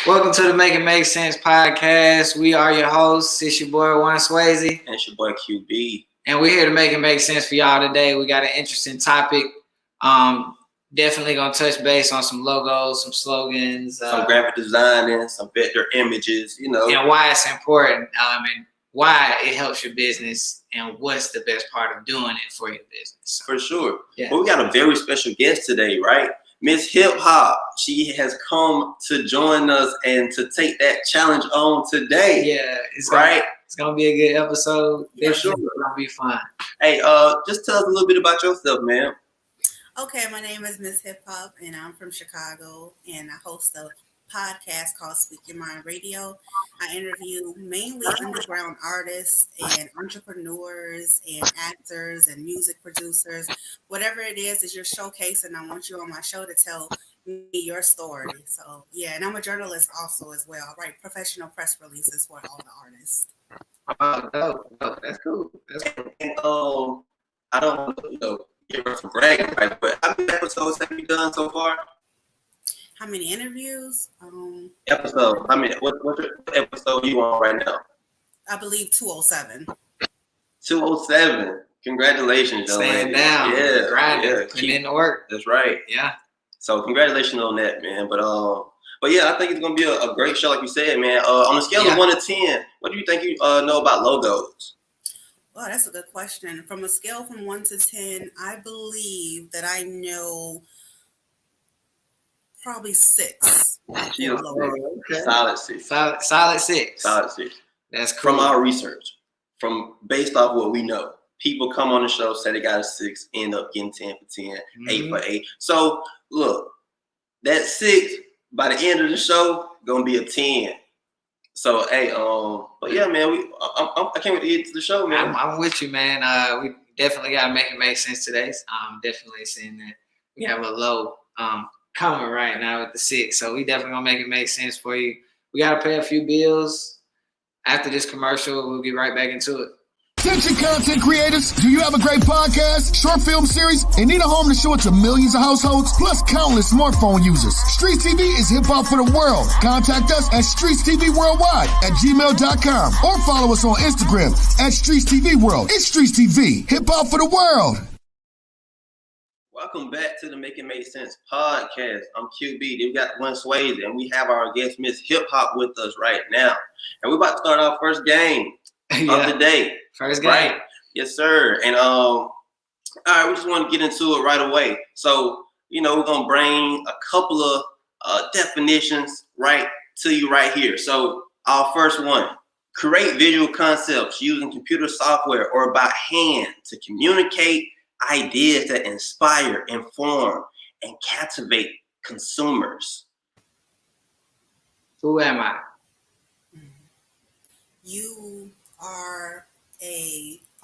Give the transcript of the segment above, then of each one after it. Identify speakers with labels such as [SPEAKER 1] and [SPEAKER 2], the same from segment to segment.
[SPEAKER 1] Welcome to the Make It Make Sense podcast. We are your hosts. It's your boy OneeSwayze.
[SPEAKER 2] And it's your boy QB.
[SPEAKER 1] And we're here to make it make sense for y'all today. We got an interesting topic. Definitely going to touch base on some logos, some slogans.
[SPEAKER 2] Some graphic designing, some vector images,
[SPEAKER 1] And why it's important and why it helps your business and what's the best part of doing it for your business.
[SPEAKER 2] For sure.
[SPEAKER 1] Yeah.
[SPEAKER 2] But we got a very special guest today, right? MzHIPHOP. She has come to join us and to take that challenge on today.
[SPEAKER 1] Yeah. It's going to be a good episode.
[SPEAKER 2] For sure.
[SPEAKER 1] It's going to be fun.
[SPEAKER 2] Hey, just tell us a little bit about yourself, man.
[SPEAKER 3] Okay, my name is MzHIPHOP, and I'm from Chicago, and I host a podcast called SpeakYoMindRadio. I interview mainly underground artists and entrepreneurs and actors and music producers. Whatever it is you're showcasing, I want you on my show to tell me your story. So, yeah, and I'm a journalist also as well. I write professional press releases for all the artists.
[SPEAKER 1] Oh, dope. That's cool.
[SPEAKER 2] And I don't know. Give her some bragging rights, but how many episodes have you done so far?
[SPEAKER 3] How many interviews?
[SPEAKER 2] Episode. I mean, what episode are you on right now?
[SPEAKER 3] I believe 207.
[SPEAKER 2] 207. Congratulations, young
[SPEAKER 1] Stand
[SPEAKER 2] lady.
[SPEAKER 1] down.
[SPEAKER 2] Yeah.
[SPEAKER 1] Grinding. Putting in the work.
[SPEAKER 2] That's right.
[SPEAKER 1] Yeah.
[SPEAKER 2] So congratulations on that, man. But yeah, I think it's gonna be a great show, like you said, man. On a scale of 1 to 10, what do you think you know about logos?
[SPEAKER 3] Well, that's a good question. From a scale from 1 to 10, I believe that I know probably 6.
[SPEAKER 2] Okay. Solid 6.
[SPEAKER 1] Solid 6.
[SPEAKER 2] Solid 6.
[SPEAKER 1] That's cool.
[SPEAKER 2] From our research, based off what we know, people come on the show, say they got a 6, end up getting 10 for 10, 8 for 8. So look, that 6 by the end of the show gonna be a 10. So hey, but yeah, man, I can't wait to get to the show, man.
[SPEAKER 1] I'm with you, man. We definitely gotta make it make sense today. Definitely seeing that we have a low coming right now with the 6, so we definitely gonna make it make sense for you. We gotta pay a few bills. After this commercial, we'll get right back into it.
[SPEAKER 4] Attention content creators, do you have a great podcast, short film series, and need a home to show it to millions of households, plus countless smartphone users? Streets TV is hip-hop for the world. Contact us at streetstvworldwide@gmail.com or follow us on Instagram at Streets TV World. It's Streets TV, hip-hop for the world.
[SPEAKER 2] Welcome back to the Make It Make Sense podcast. I'm QB. We got OneeSwayze, and we have our guest MzHIPHOP with us right now. And we're about to start our first game of the day.
[SPEAKER 1] First game.
[SPEAKER 2] Right? Yes, sir. And all right, we just want to get into it right away. So, we're gonna bring a couple of definitions right to you right here. So our first one: create visual concepts using computer software or by hand to communicate ideas that inspire, inform, and captivate consumers.
[SPEAKER 1] Who am I?
[SPEAKER 3] You are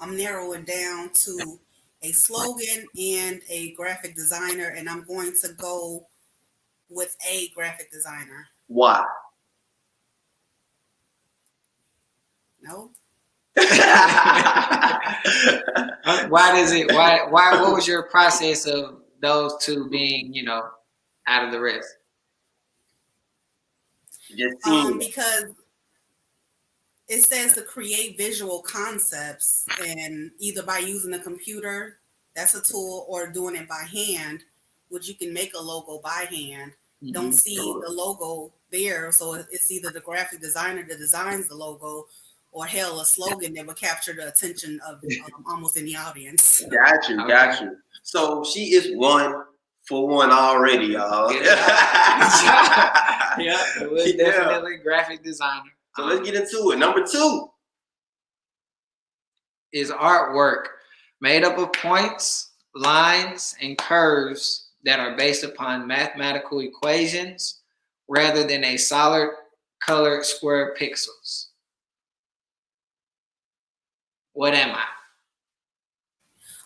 [SPEAKER 3] I'm narrowing down to a slogan and a graphic designer, and I'm going to go with a graphic designer.
[SPEAKER 2] Why?
[SPEAKER 3] No.
[SPEAKER 1] Why what was your process of those two being, out of the rest?
[SPEAKER 3] Because it says to create visual concepts, and either by using a computer, that's a tool, or doing it by hand, which you can make a logo by hand. Mm-hmm. Don't see the logo there, so it's either the graphic designer that designs the logo, or hell, a slogan that would capture the attention of almost any audience.
[SPEAKER 2] Got you. So she is 1 for 1 already, y'all.
[SPEAKER 1] Yeah, it was definitely graphic designer.
[SPEAKER 2] So let's get into it. Number 2
[SPEAKER 1] is artwork made up of points, lines, and curves that are based upon mathematical equations rather than a solid colored square pixels. What am I?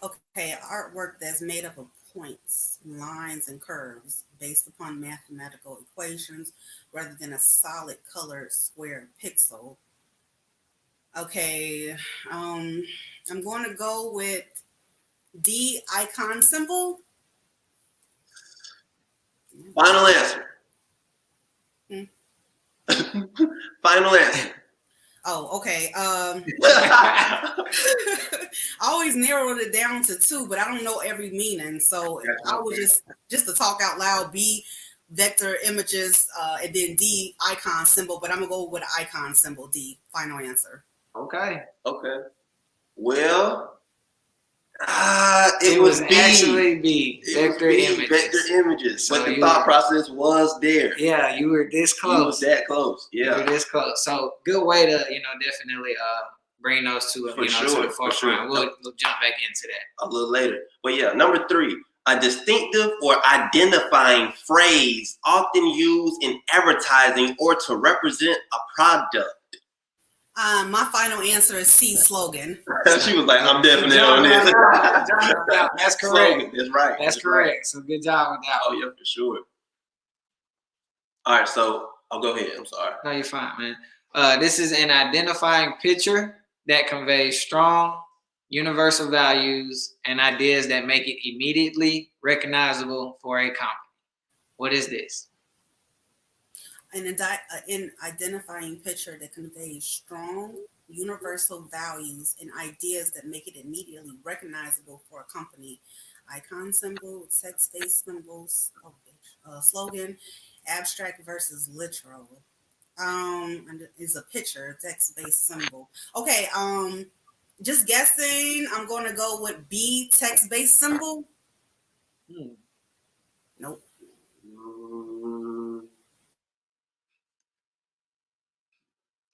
[SPEAKER 3] Okay, artwork that's made up of points, lines, and curves based upon mathematical equations rather than a solid colored square pixel. Okay, I'm going to go with D, icon symbol.
[SPEAKER 2] Final answer. final answer.
[SPEAKER 3] Oh, okay. I always narrowed it down to 2, but I don't know every meaning. So I would just to talk out loud, B, vector images, and then D, icon symbol. But I'm gonna go with icon symbol, D. Final answer.
[SPEAKER 1] Okay.
[SPEAKER 2] Well, it was B.
[SPEAKER 1] Actually B. Vector images.
[SPEAKER 2] Vector images.
[SPEAKER 1] So
[SPEAKER 2] but the thought process was there.
[SPEAKER 1] Yeah, you were this close.
[SPEAKER 2] You was that close. Yeah.
[SPEAKER 1] You were this close. So good way to, definitely bring those two, to the forefront. We'll jump back into that
[SPEAKER 2] a little later. But yeah, number 3, a distinctive or identifying phrase often used in advertising or to represent a product.
[SPEAKER 3] My final answer is C, slogan.
[SPEAKER 2] She was like, I'm definitely on this.
[SPEAKER 1] That's correct.
[SPEAKER 2] Slogan. That's right.
[SPEAKER 1] That's correct. Right. So good job with that.
[SPEAKER 2] Oh, yeah, for sure. All right, so I'll go ahead. I'm sorry.
[SPEAKER 1] No, you're fine, man. This is an identifying picture that conveys strong, universal values and ideas that make it immediately recognizable for a company. What is this?
[SPEAKER 3] An identifying picture that conveys strong, universal values and ideas that make it immediately recognizable for a company. Icon symbol, text-based symbols, slogan, abstract versus literal. Is a picture, text-based symbol. Okay, just guessing, I'm going to go with B, text-based symbol. Nope.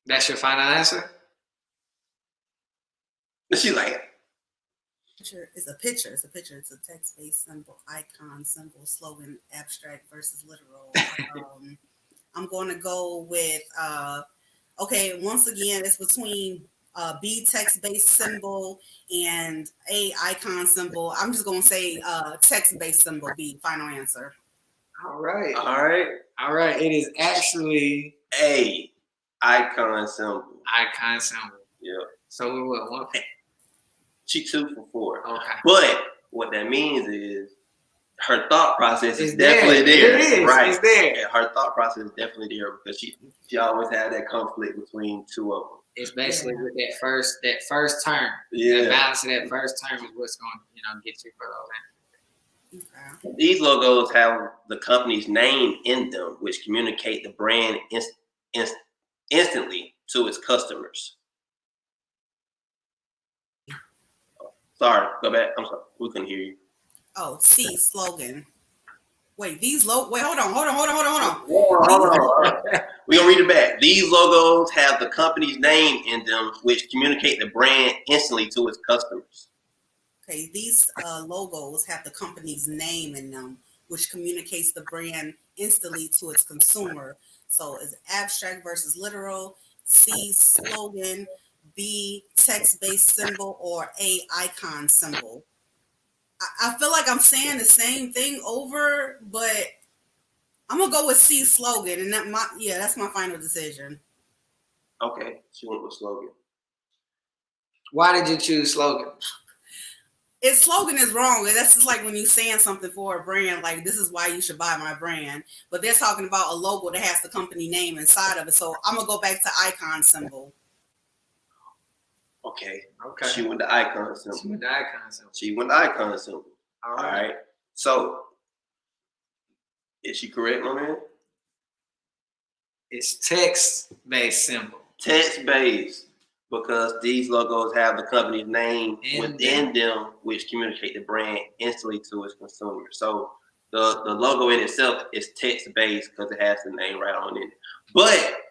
[SPEAKER 1] That's your final answer?
[SPEAKER 2] She like,
[SPEAKER 3] it's a picture. It's a text-based symbol, icon symbol, slogan, abstract versus literal. I'm going to go with, once again, it's between B, text-based symbol, and A, icon symbol. I'm just going to say text-based symbol, B, final answer.
[SPEAKER 1] All right. It is actually
[SPEAKER 2] A, icon symbol.
[SPEAKER 1] Icon symbol.
[SPEAKER 2] Yeah.
[SPEAKER 1] So we're what, 1?
[SPEAKER 2] She 2 for 4.
[SPEAKER 1] Okay.
[SPEAKER 2] But what that means is her thought process is definitely there.
[SPEAKER 1] It is.
[SPEAKER 2] Right.
[SPEAKER 1] It's there.
[SPEAKER 2] Yeah, her thought process is definitely there because she always had that conflict between 2 of them.
[SPEAKER 1] It's basically with that first term.
[SPEAKER 2] Yeah.
[SPEAKER 1] The balance of that first term is what's going to get you for all that.
[SPEAKER 3] Okay.
[SPEAKER 2] These logos have the company's name in them, which communicate the brand instantly to its customers. Sorry, go back. I'm sorry. We couldn't hear you.
[SPEAKER 3] Oh, C, slogan. Wait, hold on.
[SPEAKER 2] We're going to read it back. These logos have the company's name in them, which communicate the brand instantly to its customers.
[SPEAKER 3] Okay, these logos have the company's name in them, which communicates the brand instantly to its consumer. So is abstract versus literal, C, slogan, B, text-based symbol, or A, icon symbol. I feel like I'm saying the same thing over, but I'm gonna go with C, slogan, and that's my final decision.
[SPEAKER 2] Okay, she went with slogan.
[SPEAKER 1] Why did you choose slogan?
[SPEAKER 3] Its slogan is wrong. That's just like when you're saying something for a brand, like this is why you should buy my brand. But they're talking about a logo that has the company name inside of it. So I'm gonna go back to icon symbol.
[SPEAKER 2] Okay. She went to icon symbol. She went to icon symbol. All right. So, is she correct, my man?
[SPEAKER 1] It's text-based symbol.
[SPEAKER 2] Text-based, because these logos have the company's name within them, which communicate the brand instantly to its consumer. So the logo in itself is text-based because it has the name right on it. But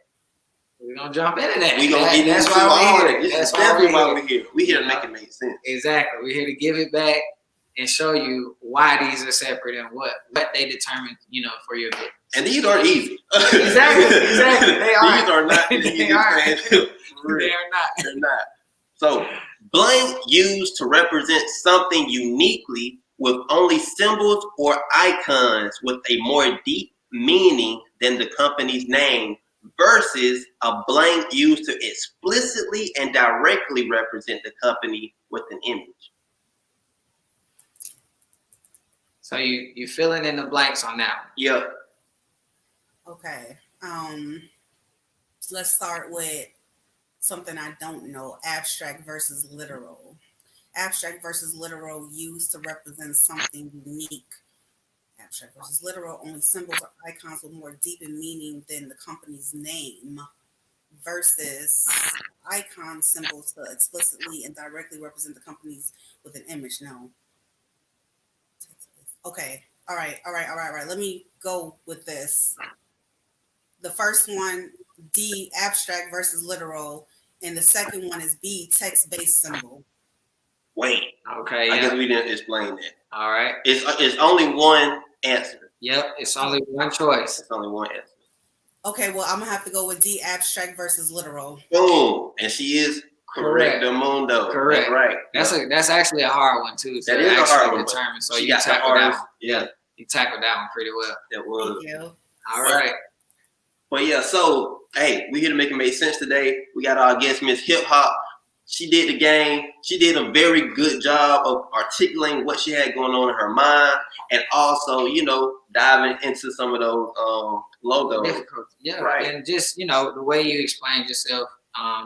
[SPEAKER 1] we're gonna jump into that.
[SPEAKER 2] We're gonna get into all of it. This is definitely why we're here. We're here to make it make sense.
[SPEAKER 1] Exactly. We're here to give it back and show you why these are separate and what they determine, for your business.
[SPEAKER 2] And these aren't easy.
[SPEAKER 1] Exactly. They are.
[SPEAKER 2] These are not.
[SPEAKER 1] They are not.
[SPEAKER 2] They're not. So, blank used to represent something uniquely with only symbols or icons with a more deep meaning than the company's name, versus a blank used to explicitly and directly represent the company with an image.
[SPEAKER 1] So you filling in the blanks on that one.
[SPEAKER 2] Yep.
[SPEAKER 3] Okay. let's start with something I don't know: abstract versus literal. Abstract versus literal used to represent something unique. Abstract versus literal, only symbols or icons with more deep in meaning than the company's name. Versus icon symbols to explicitly and directly represent the companies with an image. No. Okay. All right. Let me go with this. The first one, D, abstract versus literal, and the second one is B, text-based symbol.
[SPEAKER 2] Wait.
[SPEAKER 1] Okay.
[SPEAKER 2] I guess we didn't explain that.
[SPEAKER 1] All right.
[SPEAKER 2] It's only one answer.
[SPEAKER 1] Yep. It's only one choice.
[SPEAKER 2] It's only one answer.
[SPEAKER 3] Okay, well, I'm gonna have to go with D, abstract versus literal.
[SPEAKER 2] Boom. And she is correct. Mundo.
[SPEAKER 1] Correct.
[SPEAKER 2] That's right.
[SPEAKER 1] That's actually a hard one too.
[SPEAKER 2] That is a hard one.
[SPEAKER 1] Determine. So
[SPEAKER 2] she
[SPEAKER 1] you
[SPEAKER 2] got
[SPEAKER 1] tackled that one.
[SPEAKER 2] Yeah.
[SPEAKER 1] You tackled that one pretty well.
[SPEAKER 2] That was.
[SPEAKER 3] Thank you.
[SPEAKER 1] All right.
[SPEAKER 2] But yeah, so hey, we here to make it make sense today. We got our guest, MzHIPHOP. She did the game. She did a very good job of articulating what she had going on in her mind, and also, diving into some of those logos.
[SPEAKER 1] Difficult. Yeah,
[SPEAKER 2] right.
[SPEAKER 1] And just the way you explained yourself,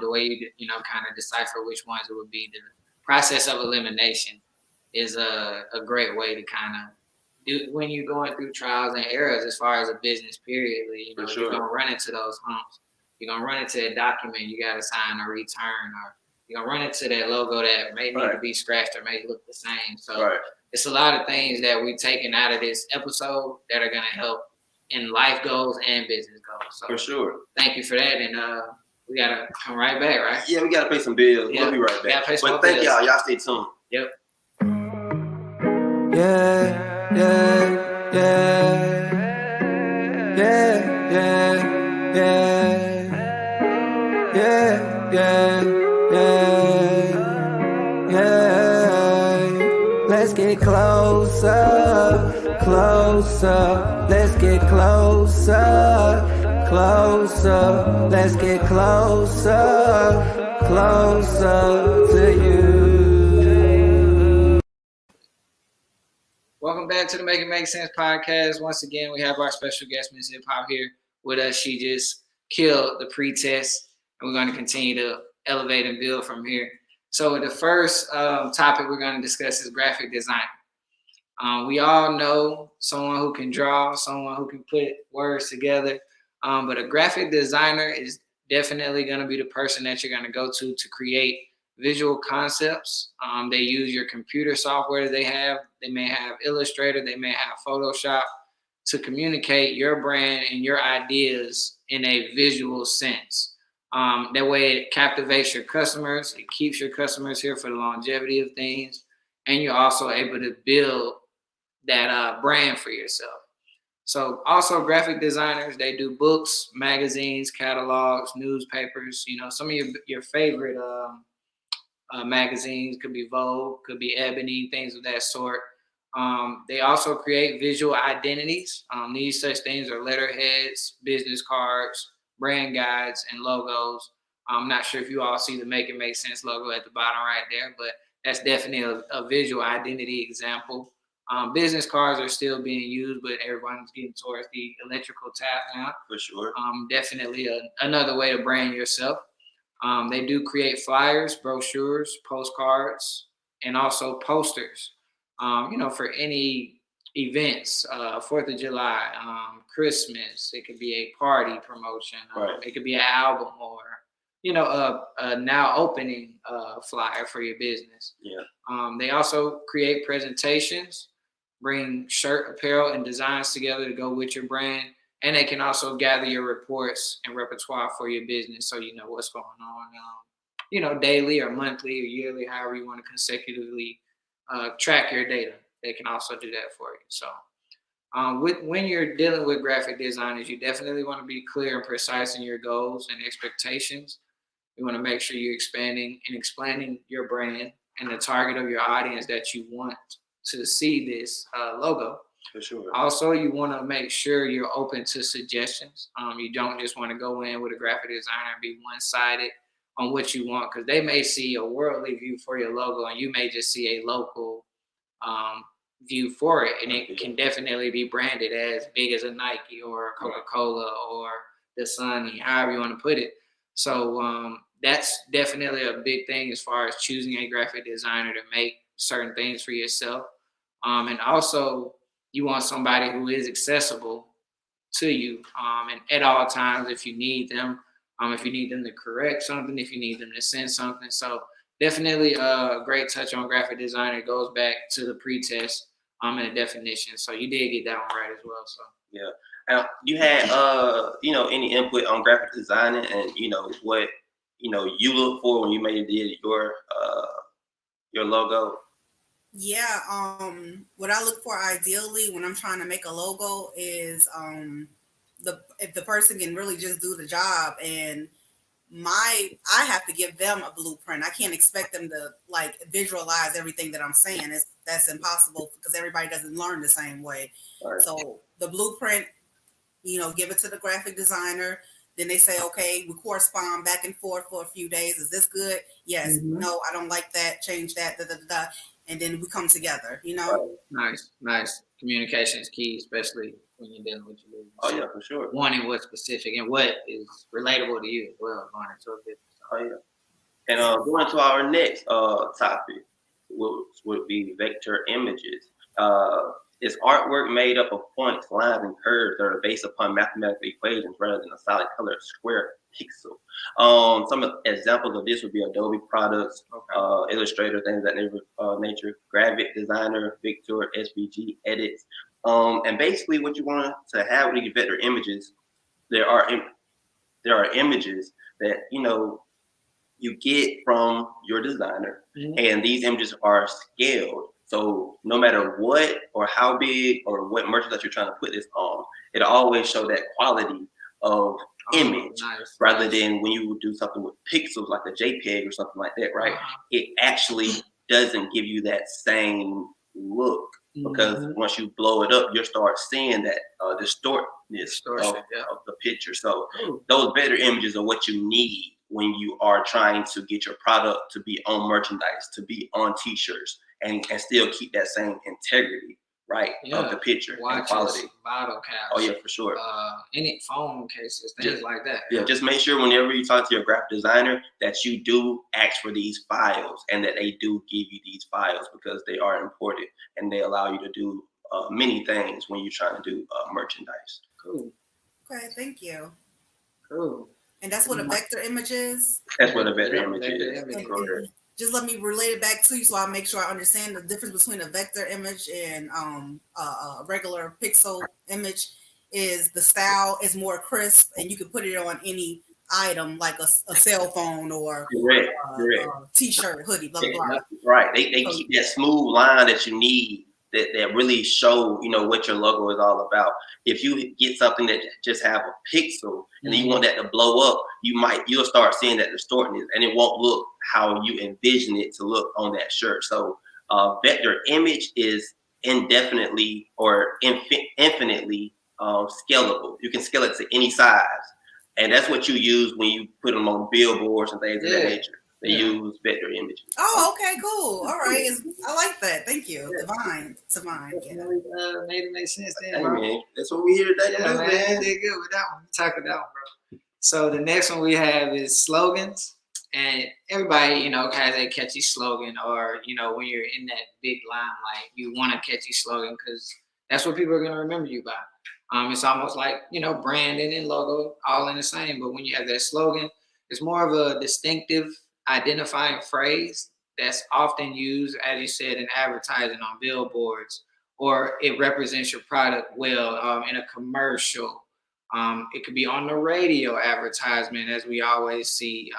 [SPEAKER 1] the way you kind of decipher which ones it would be. The process of elimination is a great way to kind of do when you're going through trials and errors as far as a business period. You're gonna run into those humps. You're gonna run into a document you got to sign or return, or you're gonna run into that logo that may need to be scratched or may look the same. So it's a lot of things that we've taken out of this episode that are gonna help in life goals and business goals. So
[SPEAKER 2] for sure.
[SPEAKER 1] Thank you for that, and we gotta come right back, right?
[SPEAKER 2] Yeah, we gotta pay some bills. We'll be right back. But thank y'all. Y'all stay tuned.
[SPEAKER 1] Yep.
[SPEAKER 5] Let's get closer, closer. Let's get closer, closer. Let's get closer, closer to you.
[SPEAKER 1] Welcome back to the Make It Make Sense podcast. Once again, we have our special guest, MzHIPHOP, here with us. She just killed the pre-test, and we're going to continue to elevate and build from here. So the first topic we're going to discuss is graphic design. We all know someone who can draw, someone who can put words together, but a graphic designer is definitely going to be the person that you're going to go to create visual concepts. They use your computer software they have. They may have Illustrator, they may have Photoshop to communicate your brand and your ideas in a visual sense. That way it captivates your customers, it keeps your customers here for the longevity of things, and you're also able to build that brand for yourself. So also graphic designers, they do books, magazines, catalogs, newspapers, some of your favorite magazines. Could be Vogue, could be Ebony, things of that sort. They also create visual identities. These such things are letterheads, business cards, brand guides, and logos. I'm not sure if you all see the Make It Make Sense logo at the bottom right there, but that's definitely a visual identity example. Business cards are still being used, but everyone's getting towards the electrical tab now.
[SPEAKER 2] For sure.
[SPEAKER 1] Definitely another way to brand yourself. They do create flyers, brochures, postcards, and also posters, for any events, 4th of July, Christmas. It could be a party promotion. It could be an album or, a now opening flyer for your business.
[SPEAKER 2] Yeah.
[SPEAKER 1] They also create presentations, bring shirt, apparel, and designs together to go with your brand. And they can also gather your reports and repertoire for your business so you know what's going on, daily or monthly or yearly, however you want to consecutively track your data. They can also do that for you. So when you're dealing with graphic designers, you definitely want to be clear and precise in your goals and expectations. You want to make sure you're expanding and explaining your brand and the target of your audience that you want to see this logo.
[SPEAKER 2] For sure.
[SPEAKER 1] Also, you want to make sure you're open to suggestions. You don't just want to go in with a graphic designer and be one-sided on what you want, because they may see a worldly view for your logo and you may just see a local view for it. And it can definitely be branded as big as a Nike or a Coca-Cola or the sun, however you want to put it. So that's definitely a big thing as far as choosing a graphic designer to make certain things for yourself. And also, you want somebody who is accessible to you and at all times if you need them. If you need them to correct something, if you need them to send something. So definitely a great touch on graphic designer. It goes back to the pre-test and the definition. So you did get that one right as well. So
[SPEAKER 2] yeah. Now, you had any input on graphic designing and what you look for when you did your logo?
[SPEAKER 3] Yeah, what I look for ideally when I'm trying to make a logo is if the person can really just do the job, and I have to give them a blueprint. I can't expect them to like visualize everything that I'm saying. That's impossible because everybody doesn't learn the same way.
[SPEAKER 2] Right.
[SPEAKER 3] So the blueprint, give it to the graphic designer. Then they say, okay, we correspond back and forth for a few days. Is this good? Yes.
[SPEAKER 1] Mm-hmm.
[SPEAKER 3] No, I don't like that. Change that. And then we come together,
[SPEAKER 1] Nice. Communication is key, especially when you're dealing with your business.
[SPEAKER 2] Oh yeah, for sure.
[SPEAKER 1] Wanting what's specific and what is relatable to you as well. Going into a business.
[SPEAKER 2] Oh yeah. And going to our next topic, which would be vector images. Is artwork made up of points, lines, and curves that are based upon mathematical equations rather than a solid colored square pixel? Some examples of this would be Adobe products, Illustrator, things of that nature, graphic designer, Victor, SVG, edits. And basically what you want to have with your vector images, there are images that, you get from your designer, and these images are scaled. So no matter what or how big or what merchandise you're trying to put this on, it'll always show that quality of image rather than when you would do something with pixels like a JPEG or something like that, right? It actually doesn't give you that same look because once you blow it up, you'll start seeing that distortedness of the picture. So those better images are what you need when you are trying to get your product to be on merchandise, to be on t-shirts, and still keep that same integrity, right, of the picture and quality.
[SPEAKER 1] Bottle caps.
[SPEAKER 2] Oh yeah, for sure.
[SPEAKER 1] Any phone cases, things like that.
[SPEAKER 2] Yeah, just make sure whenever you talk to your graphic designer that you do ask for these files and that they do give you these files because they are important and they allow you to do many things when you're trying to do merchandise.
[SPEAKER 1] Cool.
[SPEAKER 3] Okay, thank you.
[SPEAKER 1] Cool.
[SPEAKER 3] And that's what a vector image is?
[SPEAKER 2] That's what a vector image is.
[SPEAKER 3] And just let me relate it back to you so I make sure I understand the difference between a vector image and a regular pixel image. Is the style is more crisp and you can put it on any item like a cell phone or t-shirt, hoodie, blah, blah, blah.
[SPEAKER 2] Right. They keep that smooth line that you need that really show, what your logo is all about. If you get something that just have a pixel and then you want that to blow up, you'll start seeing that distortedness and it won't look how you envision it to look on that shirt. So vector image is indefinitely or infinitely scalable. You can scale it to any size. And that's what you use when you put them on billboards and things of that nature. They use vector images.
[SPEAKER 3] Oh, okay, cool. All right. I like that. Thank you. Divine.
[SPEAKER 1] Made it make sense then,
[SPEAKER 2] Hey,
[SPEAKER 1] bro.
[SPEAKER 2] man, that's what we here today.
[SPEAKER 1] Yeah, man. You did good with that one. Tackle that one, bro. So the next one we have is slogans. And everybody, has a catchy slogan or, when you're in that big limelight, you want a catchy slogan because that's what people are going to remember you by. It's almost like, branding and logo all in the same. But when you have that slogan, it's more of a distinctive identifying phrase that's often used, as you said, in advertising on billboards, or it represents your product well in a commercial. It could be on the radio advertisement, as we always see.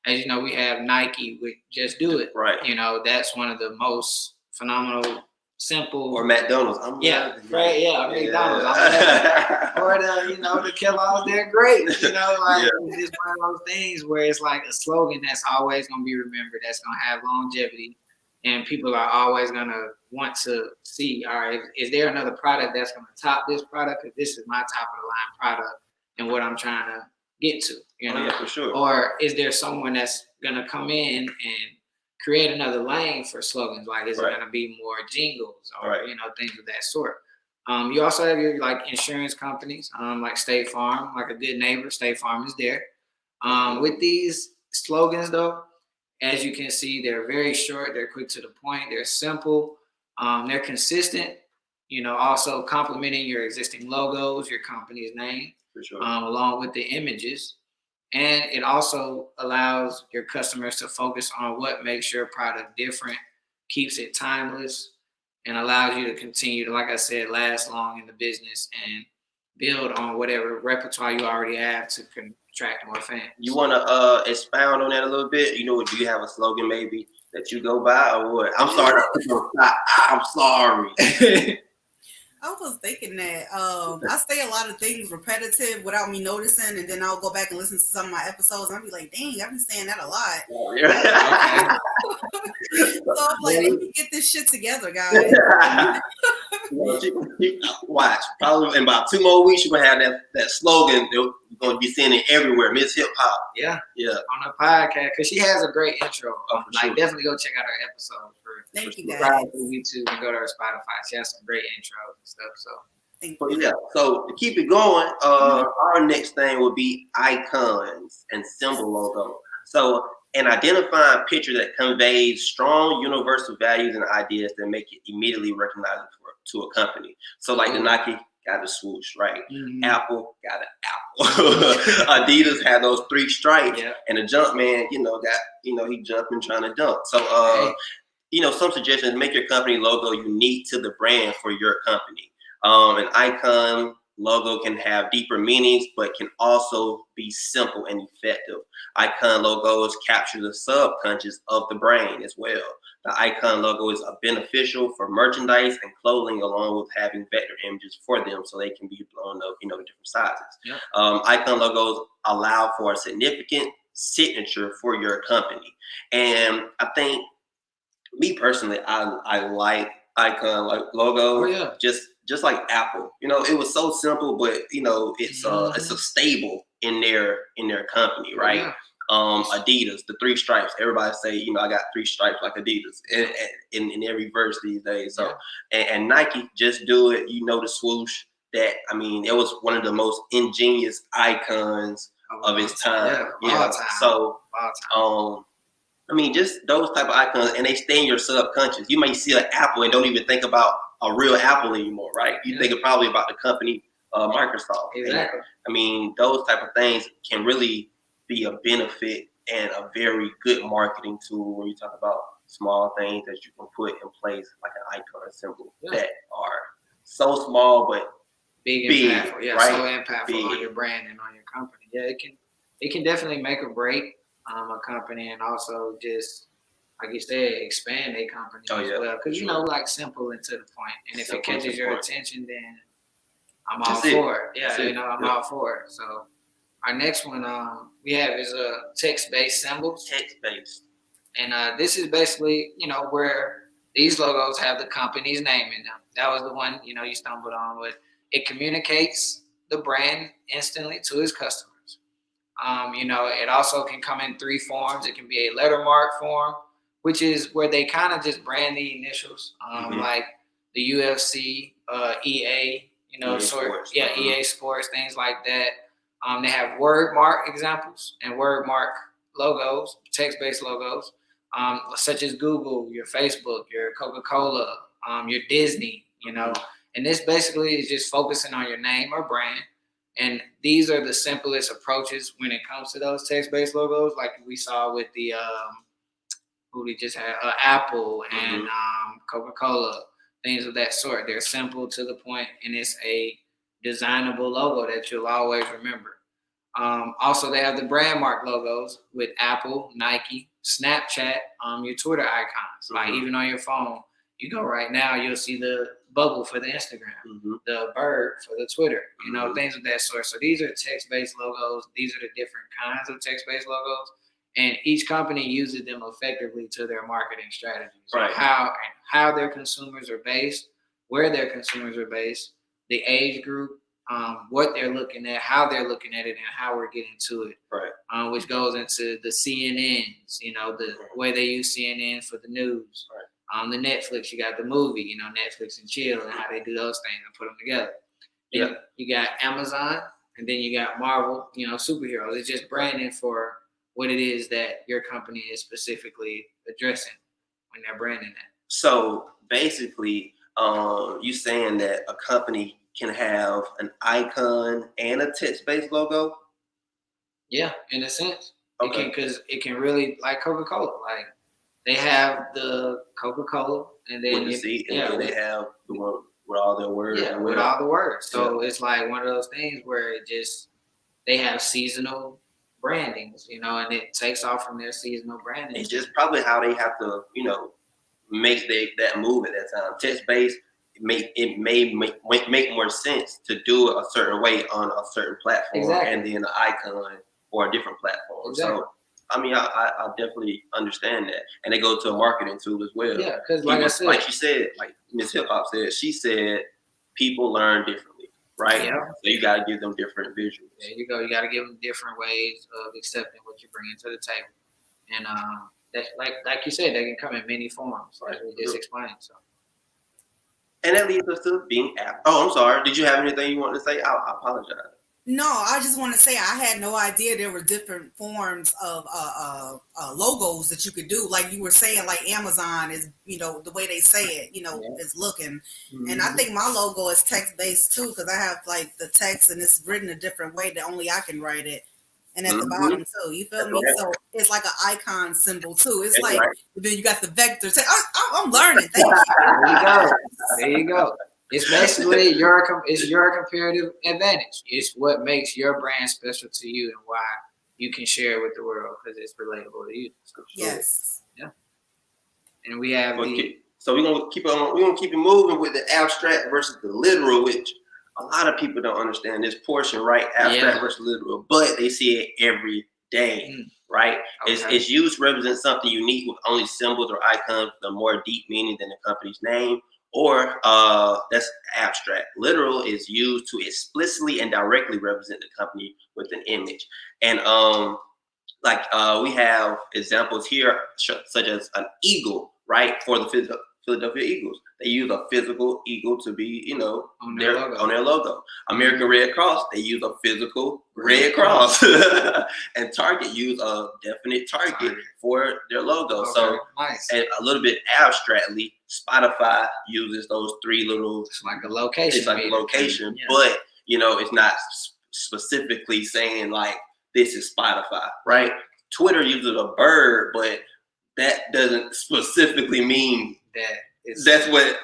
[SPEAKER 1] As you know, we have Nike with Just Do It.
[SPEAKER 2] Right.
[SPEAKER 1] That's one of the most phenomenal, simple.
[SPEAKER 2] Or McDonald's.
[SPEAKER 1] McDonald's. Or the Kellogg's, they're great. It's one of those things where it's like a slogan that's always going to be remembered, that's going to have longevity, and people are always going to want to see, all right, is there another product that's going to top this product? Because this is my top of the line product and what I'm trying to get to,
[SPEAKER 2] for sure.
[SPEAKER 1] Or is there someone that's going to come in and create another lane for slogans? Like, is it going to be more jingles or, things of that sort? You also have your like insurance companies, like State Farm, like a good neighbor. State Farm is there. With these slogans, though, as you can see, they're very short. They're quick to the point. They're simple. They're consistent. Also complementing your existing logos, your company's name,
[SPEAKER 2] For sure.
[SPEAKER 1] along with the images. And it also allows your customers to focus on what makes your product different, keeps it timeless, and allows you to continue to, like I said, last long in the business and build on whatever repertoire you already have to attract more fans.
[SPEAKER 2] You want to expound on that a little bit? Do you have a slogan maybe that you go by or what? I'm sorry. I'm sorry.
[SPEAKER 3] I was thinking that I say a lot of things repetitive without me noticing, and then I'll go back and listen to some of my episodes, and I'll be like, dang, I've been saying that a lot.
[SPEAKER 2] Okay.
[SPEAKER 3] So I'm like, let me get this shit together, guys.
[SPEAKER 2] Watch. Probably in about 2 more weeks, you're going to have that slogan. You're going to be seeing it everywhere. MzHIPHOP.
[SPEAKER 1] Yeah.
[SPEAKER 2] Yeah.
[SPEAKER 1] On the podcast, because she has a great intro.
[SPEAKER 2] Sure.
[SPEAKER 1] Definitely go check out her episode.
[SPEAKER 3] Thank you, guys.
[SPEAKER 1] Subscribe to YouTube and go to her Spotify. She has some great intros and stuff. So.
[SPEAKER 3] Thank you.
[SPEAKER 2] Yeah. So to keep it going, our next thing would be icons and symbol logo. So an identifying picture that conveys strong universal values and ideas that make it immediately recognizable to a company. So like the Nike got a swoosh, right? Mm-hmm. Apple got an apple. Adidas had those 3 stripes, and the Jumpman, he jumping trying to dunk. So some suggestions: make your company logo unique to the brand for your company. An icon logo can have deeper meanings, but can also be simple and effective. Icon logos capture the subconscious of the brain as well. The icon logo is beneficial for merchandise and clothing, along with having vector images for them so they can be blown up, different sizes. Yep. Icon logos allow for a significant signature for your company. And I think, me personally, I like icon like logo, just like Apple. It was so simple, but it's a stable in their company, right? Yeah. Adidas, the 3 stripes. Everybody say, I got 3 stripes like Adidas in every verse these days. So and Nike, just do it. The swoosh. That it was one of the most ingenious icons of its time. Yeah. So just those type of icons, and they stay in your subconscious. You may see an apple and don't even think about a real apple anymore, right? You think probably about the company Microsoft.
[SPEAKER 1] Exactly.
[SPEAKER 2] And, those type of things can really be a benefit and a very good marketing tool when you talk about small things that you can put in place, like an icon symbol that are so small but
[SPEAKER 1] big impactful. Yeah, right? So impactful on your brand and on your company. Yeah, it can definitely make or break a company, and also just, like you said, expand a company as well. Because like simple and to the point. And if it catches your attention, then I'm all for it. Yeah, I'm all for it. So our next one we have is text-based symbols.
[SPEAKER 2] Text-based.
[SPEAKER 1] And this is basically, where these logos have the company's name in them. That was the one, you stumbled on with. It communicates the brand instantly to its customers. It also can come in 3 forms. It can be a letter mark form, which is where they kind of just brand the initials, like the UFC, EA, EA Sports, things like that. They have word mark examples and word mark logos, text-based logos, such as Google, your Facebook, your Coca-Cola, your Disney, And this basically is just focusing on your name or brand. And these are the simplest approaches when it comes to those text-based logos, like we saw with the who we just had, Apple and Coca-Cola, things of that sort. They're simple, to the point, and it's a designable logo that you'll always remember. Also, they have the brand mark logos with Apple, Nike, Snapchat, your Twitter icons. Like even on your phone, you go right now, you'll see the bubble for the Instagram, the bird for the Twitter, things of that sort. So these are text-based logos. These are the different kinds of text-based logos. And each company uses them effectively to their marketing strategies. Right. How their consumers are based, where their consumers are based, the age group, what they're looking at, how they're looking at it, and how we're getting to it. Right. Which goes into the CNNs, the way they use CNN for the news. Right. The Netflix, you got the movie, you know, Netflix and chill, and how they do those things and put them together.
[SPEAKER 2] Yeah.
[SPEAKER 1] Then you got Amazon, and then you got Marvel, you know, superheroes. It's just branding for what it is that your company is specifically addressing when they're branding that.
[SPEAKER 2] So basically, you saying that a company can have an icon and a text-based logo?
[SPEAKER 1] Yeah, in a sense.
[SPEAKER 2] Okay.
[SPEAKER 1] Because it can really, like Coca-Cola, like they have the Coca-Cola, and then
[SPEAKER 2] With the seat, and then they have the one with all their words.
[SPEAKER 1] Yeah, with all the words. So it's like one of those things where it just, they have seasonal brandings, you know, and it takes off from their seasonal branding.
[SPEAKER 2] It's just probably how they have to, you know, make that move at that time. Text-based, it may make more sense to do it a certain way on a certain platform,
[SPEAKER 1] Exactly.
[SPEAKER 2] and then an icon or a different platform.
[SPEAKER 1] Exactly.
[SPEAKER 2] So, I mean, I definitely understand that, and they go to a marketing tool as well.
[SPEAKER 1] Yeah, because like
[SPEAKER 2] she said, like MzHIPHOP said, she said people learn differently, right?
[SPEAKER 1] Yeah.
[SPEAKER 2] So you got to give them different visuals.
[SPEAKER 1] There you go. You got to give them different ways of accepting what you're bringing to the table, and that's like you said, they can come in many forms, like we just explained. So.
[SPEAKER 2] And that leads us to being app. Oh, I'm sorry. Did you have anything you wanted to say? I apologize.
[SPEAKER 3] No, I just want to say I had no idea there were different forms of logos that you could do. Like you were saying, like Amazon is, you know, the way they say it, you know, is looking. Mm-hmm. And I think my logo is text-based too, because I have like the text and it's written a different way that only I can write it. And at the bottom too, you feel me? So it's like an icon symbol too. It's like, then you got the vectors. I'm learning. Thank you.
[SPEAKER 1] There you go. There you go. It's basically your comparative advantage. It's what makes your brand special to you and why you can share it with the world because it's relatable to you. So,
[SPEAKER 3] yes.
[SPEAKER 1] Yeah. And we have
[SPEAKER 2] so we're gonna keep on. We're gonna keep it moving with the abstract versus the literal, which a lot of people don't understand this portion, right? Abstract versus literal, but they see it every day, right? Okay. It's used to represent something unique with only symbols or icons with a more deep meaning than the company's name. Or that's abstract. Literal is used to explicitly and directly represent the company with an image. And we have examples here, such as an eagle, right? For the Philadelphia Eagles. They use a physical eagle to be, you know, on their logo. American Red Cross, they use a physical Red Cross. And Target use a definite target for their logo. Okay, so nice. And a little bit abstractly, Spotify uses those three little.
[SPEAKER 1] It's like a location.
[SPEAKER 2] It's like a location, but you know, it's not specifically saying like this is Spotify, right? Twitter uses a bird, but that doesn't specifically mean that. That's what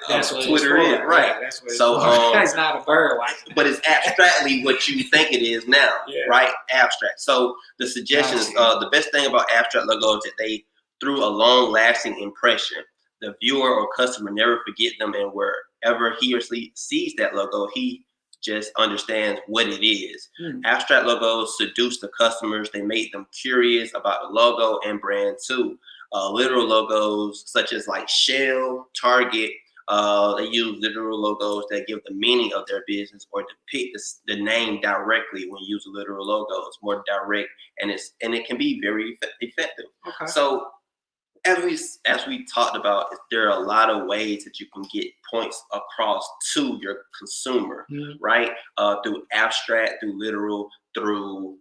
[SPEAKER 2] Twitter is, right? Yeah, that's what
[SPEAKER 1] it's not a bird,
[SPEAKER 2] but it's abstractly what you think it is now, right? Abstract. So the suggestions, the best thing about abstract logos is that they through a long-lasting impression. The viewer or customer never forget them, and wherever he or she sees that logo, he just understands what it is. Abstract logos seduce the customers. They make them curious about the logo and brand too. Literal logos such as like Shell, Target, they use literal logos that give the meaning of their business or depict the name directly when you use a literal logo. It's more direct and it can be very effective. Okay. So as we talked about, there are a lot of ways that you can get points across to your consumer, right? Through abstract, through literal, through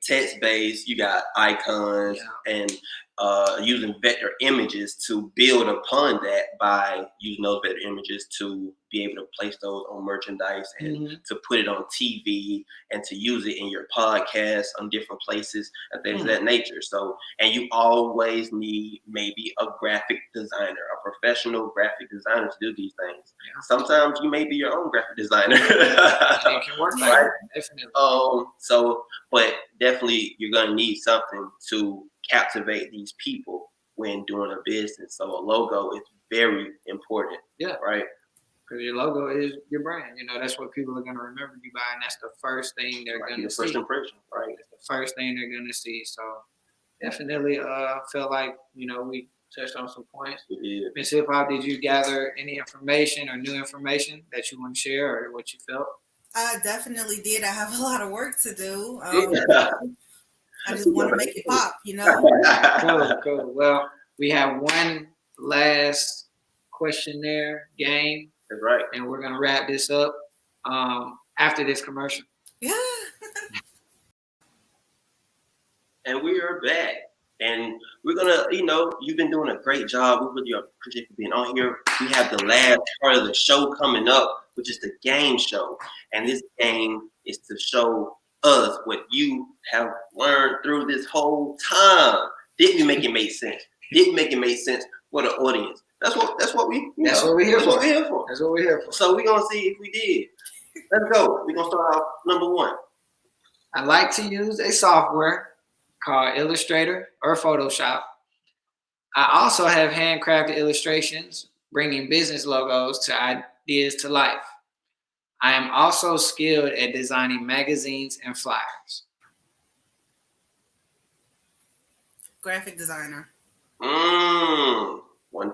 [SPEAKER 2] text-based. You got icons and using vector images to build upon that by using those vector images to be able to place those on merchandise and to put it on TV and to use it in your podcast on different places and things of that nature. So, and you always need maybe a graphic designer, a professional graphic designer to do these things. Yeah. Sometimes you may be your own graphic designer.
[SPEAKER 1] It can work, right? Definitely.
[SPEAKER 2] But definitely you're gonna need something to captivate these people when doing a business. So a logo is very important. Yeah. Right.
[SPEAKER 1] Because your logo is your brand. You know, that's what people are going to remember you by, and that's the first thing they're going to see.
[SPEAKER 2] First impression, right?
[SPEAKER 1] That's the first thing they're going to see. So definitely feel like, you know, we touched on some points.
[SPEAKER 2] Yeah.
[SPEAKER 1] MzHIPHOP, did you gather any information or new information that you want to share or what you felt?
[SPEAKER 3] I definitely did. I have a lot of work to do. I just want to make it pop, you know?
[SPEAKER 1] Cool. Well, we have one last questionnaire game,
[SPEAKER 2] That's right.
[SPEAKER 1] and we're gonna wrap this up after this commercial.
[SPEAKER 3] Yeah.
[SPEAKER 2] And we are back. And we're gonna, you've been doing a great job. We really appreciate you being on here. We have the last part of the show coming up, which is the game show. And this game is to show us what you have learned through this whole time. Did we make it make sense? Did we make it make sense for the audience? That's what we're here for.
[SPEAKER 1] That's what we're here for.
[SPEAKER 2] So we're gonna see if we did. Let's go. We're gonna start off number 1.
[SPEAKER 1] I like to use a software called Illustrator or Photoshop. I also have handcrafted illustrations, bringing business logos to ideas to life. I am also skilled at designing magazines and flyers.
[SPEAKER 3] Graphic designer.
[SPEAKER 2] 1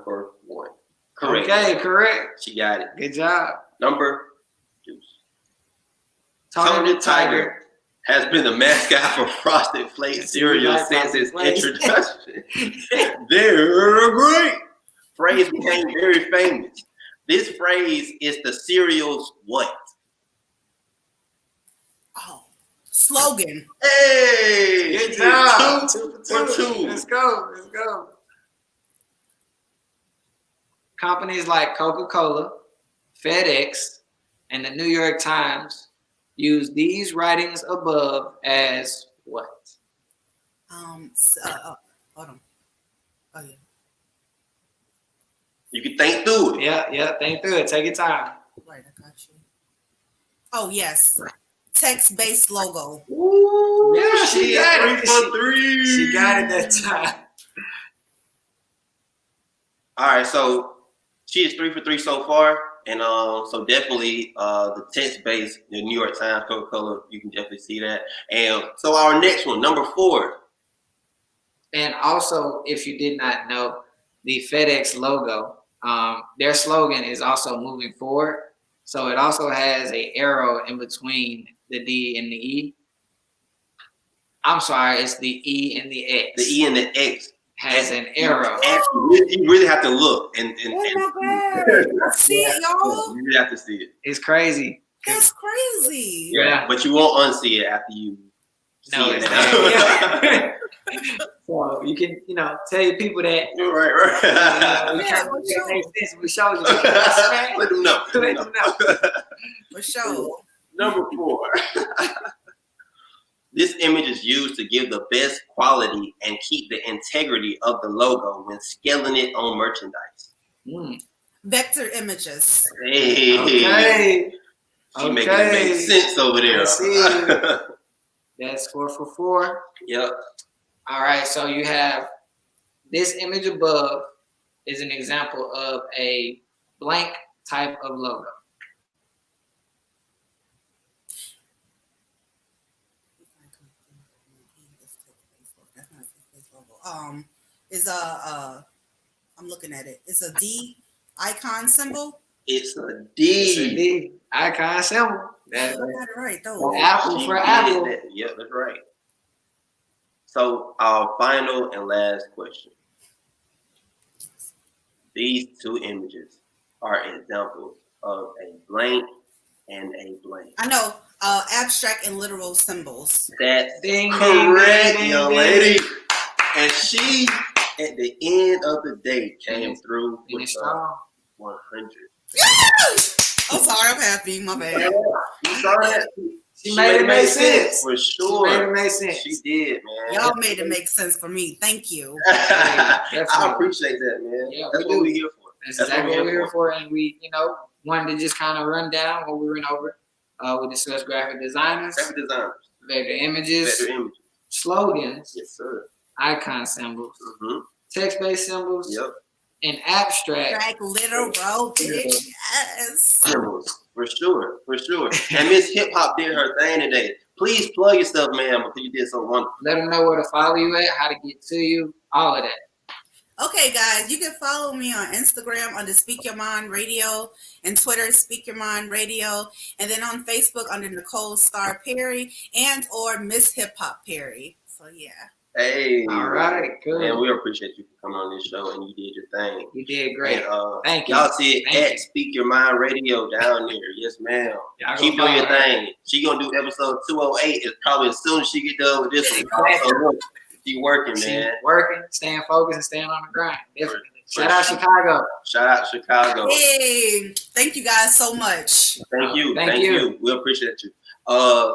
[SPEAKER 2] for 1. Correct.
[SPEAKER 1] Okay, correct.
[SPEAKER 2] She got it.
[SPEAKER 1] Good job.
[SPEAKER 2] Number 2.
[SPEAKER 1] Tony the Tiger
[SPEAKER 2] has been the mascot for Frosted Flakes cereal since its introduction. They're great. Phrase became very famous. This phrase is the cereal's what?
[SPEAKER 3] Oh, slogan.
[SPEAKER 2] Hey!
[SPEAKER 1] Good job.
[SPEAKER 2] 2 for 2.
[SPEAKER 1] Let's go. Companies like Coca-Cola, FedEx, and the New York Times use these writings above as what?
[SPEAKER 3] Hold on. Oh yeah.
[SPEAKER 2] You can think through it.
[SPEAKER 1] Yeah, think through it. Take your time.
[SPEAKER 3] Right, I got you. Oh yes. Text-based logo.
[SPEAKER 2] Ooh,
[SPEAKER 1] Yeah, she got it.
[SPEAKER 2] 3 for 3.
[SPEAKER 1] She got it that time.
[SPEAKER 2] All right, so she is 3 for 3 so far. And so definitely the text-based, the New York Times, Coca-Cola, you can definitely see that. And so our next one, number 4.
[SPEAKER 1] And also, if you did not know, the FedEx logo, their slogan is also moving forward. So it also has an arrow in between the D and the E. I'm sorry, it's the E and the X.
[SPEAKER 2] The E and the X
[SPEAKER 1] has an arrow.
[SPEAKER 2] You really have to look. And
[SPEAKER 3] Oh my God. See it, y'all?
[SPEAKER 2] You really have to see it.
[SPEAKER 1] It's crazy.
[SPEAKER 3] That's crazy.
[SPEAKER 1] Yeah.
[SPEAKER 2] But you won't unsee it after you see it.
[SPEAKER 1] Yeah. So you can, tell your people that.
[SPEAKER 2] Right.
[SPEAKER 1] We
[SPEAKER 3] Yeah,
[SPEAKER 1] make sense. We showed you.
[SPEAKER 2] Let them know.
[SPEAKER 1] Let them know.
[SPEAKER 3] For sure.
[SPEAKER 2] Number 4. This image is used to give the best quality and keep the integrity of the logo when scaling it on merchandise.
[SPEAKER 3] Vector images.
[SPEAKER 2] Hey.
[SPEAKER 1] Okay.
[SPEAKER 2] She making it make sense over there.
[SPEAKER 1] I see. That's 4 for 4.
[SPEAKER 2] Yep.
[SPEAKER 1] All right. So you have this image above is an example of a blank type of logo.
[SPEAKER 3] I'm looking at it. It's a D icon symbol.
[SPEAKER 2] It's a D.
[SPEAKER 1] It's a D icon symbol.
[SPEAKER 3] I got it right though.
[SPEAKER 1] Apple for Apple.
[SPEAKER 2] Yep, that's right. So our final and last question. These 2 images are examples of a blank and a blank.
[SPEAKER 3] I know. Abstract and literal symbols.
[SPEAKER 2] That's
[SPEAKER 1] Ding,
[SPEAKER 2] correct,
[SPEAKER 1] ding,
[SPEAKER 2] young
[SPEAKER 1] ding,
[SPEAKER 2] lady. And she, at the end of the day, came through with
[SPEAKER 1] Finish
[SPEAKER 2] 100.
[SPEAKER 3] I'm sorry, I'm happy. My bad.
[SPEAKER 2] You saw that?
[SPEAKER 1] She made it make sense.
[SPEAKER 2] For sure.
[SPEAKER 1] She made it make sense.
[SPEAKER 2] She did, man.
[SPEAKER 3] Y'all made it make sense for me. Thank you.
[SPEAKER 2] I appreciate that, man.
[SPEAKER 1] Yeah,
[SPEAKER 2] that's what we're here for.
[SPEAKER 1] That's exactly what we're here for. And we, wanted to just kind of run down what we went over. We discussed graphic designers, vector images, slogans,
[SPEAKER 2] yes, sir,
[SPEAKER 1] icon symbols, text-based symbols,
[SPEAKER 2] yep,
[SPEAKER 3] and abstract literal, bitch. Yes.
[SPEAKER 2] For sure. And MzHIPHOP did her thing today. Please plug yourself, ma'am, because you did so wonderful.
[SPEAKER 1] Let them know where to follow you at, how to get to you, all of that.
[SPEAKER 3] Okay, guys, you can follow me on Instagram under SpeakYoMindRadio and Twitter, SpeakYoMindRadio, and then on Facebook under Nichole Starr Perry and or MzHIPHOP Perry. So yeah.
[SPEAKER 2] Hey.
[SPEAKER 1] All right, cool.
[SPEAKER 2] Man, we appreciate you for coming on this show, and you did your thing.
[SPEAKER 1] You did great.
[SPEAKER 2] And,
[SPEAKER 1] Thank you.
[SPEAKER 2] Y'all see it
[SPEAKER 1] Thank
[SPEAKER 2] at
[SPEAKER 1] you.
[SPEAKER 2] Speak Your Mind Radio down there. Yes, ma'am. Keep doing your thing. She gonna do episode 208. It's probably as soon as she get done with this one. So look, she working, man.
[SPEAKER 1] Working, staying focused, and staying on the grind. Definitely. Shout out Chicago.
[SPEAKER 2] Shout out Chicago.
[SPEAKER 3] Hey, thank you guys so much.
[SPEAKER 2] Thank you.
[SPEAKER 1] Thank you.
[SPEAKER 2] We appreciate you.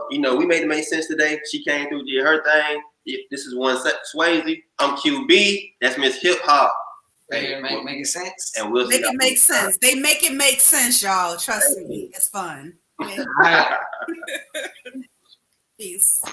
[SPEAKER 2] We made it make sense today. She came through, did her thing. This is OneeSwayze. I'm QB. That's MzHIPHOP.
[SPEAKER 1] Hey, making sense.
[SPEAKER 2] And we'll
[SPEAKER 3] make it make sense. They make it make sense, y'all. Trust me, it's fun. Okay?
[SPEAKER 1] All right.
[SPEAKER 3] Peace.